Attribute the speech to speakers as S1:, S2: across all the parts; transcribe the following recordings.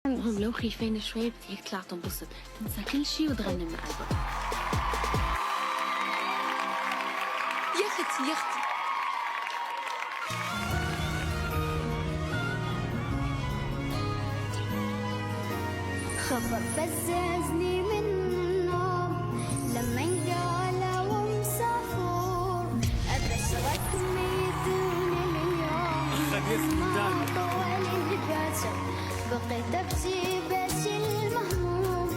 S1: المهم لو خايفين شوي بدك تطلع تنبسط، تنسى كل شي وتغني من قلبك.
S2: يا اختي يا اختي
S3: خبر فززني من النوم لما انقال ومسافور ابشرك ميتون اليوم ما طول البشر بقيت ابكي بس المهموم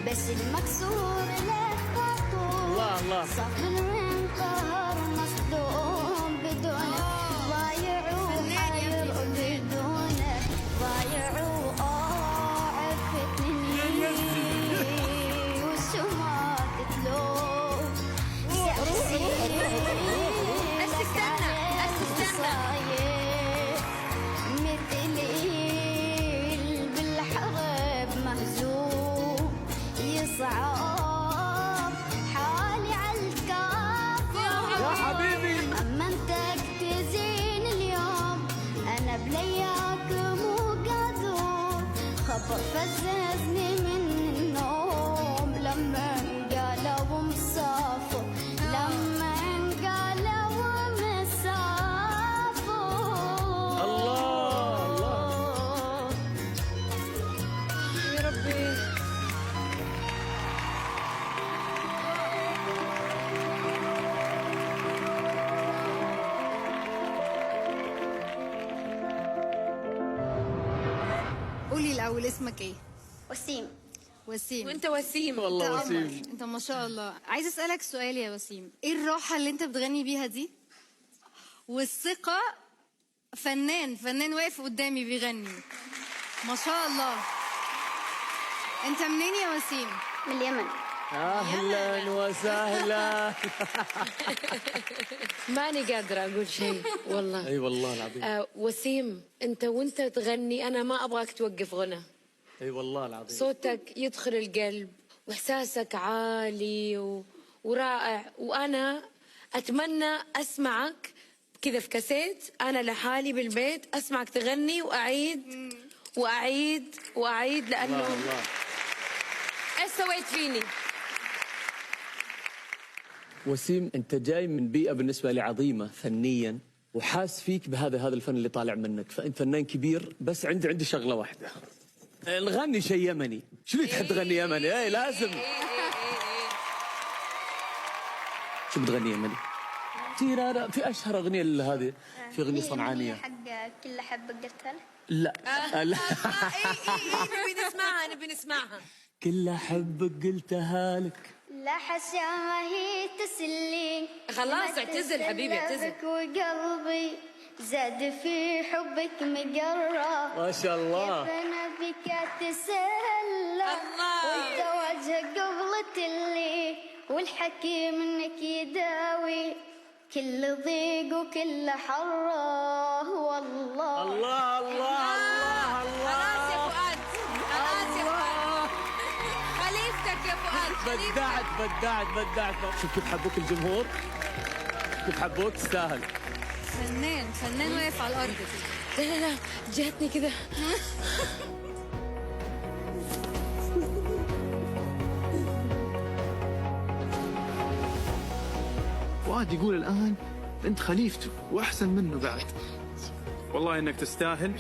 S3: بس المكسور له خطوه صف من قهر مصدوم بدونه ضايع وحاير بدونه ضايع صعب حالي عالكافي يا حبيبي اما انت تزين اليوم انا بلياك مو قادر خبر فززني من النوم لما انقلب مسافر لما انقلب مسافر
S4: الله
S2: يا ربي.
S5: قولي الأول اسمك ايه؟
S3: وسيم
S5: وسيم.
S2: وانت وسيم
S4: والله
S5: قمر.
S4: وسيم.
S5: انت ما شاء الله. عايز اسألك سؤال يا وسيم، ايه الراحة اللي انت بتغني بيها دي؟ والثقة، فنان واقف قدامي بيغني ما شاء الله. انت منين يا وسيم؟
S3: من اليمن
S4: اهلا وسهلا.
S2: ماني قادرة أقول شيء والله.
S4: اي والله العظيم.
S2: وسيم أنت وأنت تغني أنا ما أبغاك توقف غنى.
S4: اي والله العظيم.
S2: صوتك يدخل القلب وإحساسك عالي ورائع، وأنا أتمنى أسمعك كذا في كاسيت أنا لحالي بالبيت أسمعك تغني وأعيد وأعيد وأعيد لأنه
S4: الله الله.
S2: إيش سويت فيني؟
S4: وسيم انت جاي من بيئه بالنسبه لي عظيمه فنيا وحاس فيك بهذا الفن اللي طالع منك، فانت فنان كبير. بس عندي شغله واحده، نغني شيء يمني. شو اللي تحب تغني يمني؟ اي لازم. شو بتغني يمني؟ تيرارا. في اشهر اغنيه هذه، في اغنيه صنعانيه
S3: حق كل حبه قلتها له
S4: لا لا.
S2: نبي نسمعها.
S4: كل حبك قلتها لك.
S3: لا حشا ما هي تسلي
S2: خلاص اعتزل حبيبي اعتزل.
S3: وقلبي زاد في حبك مقرب
S4: ما شاء الله.
S3: كيف انا بك اتسلى
S2: الله.
S3: وانت وجهك قبلت لي والحكي منك يداوي كل ضيق وكل حره والله.
S4: الله الله الله الله.
S2: خلاص يا فؤاد خلاص يا فؤاد خليفتك يا فؤاد
S4: بدعت. شوف كيف حبوك الجمهور، كيف حبوك. تستاهل.
S5: فنان واقف على الأرض.
S2: لا جاتني كذا.
S6: فؤاد يقول الآن أنت خليفته وأحسن منه بعد. والله إنك تستاهل.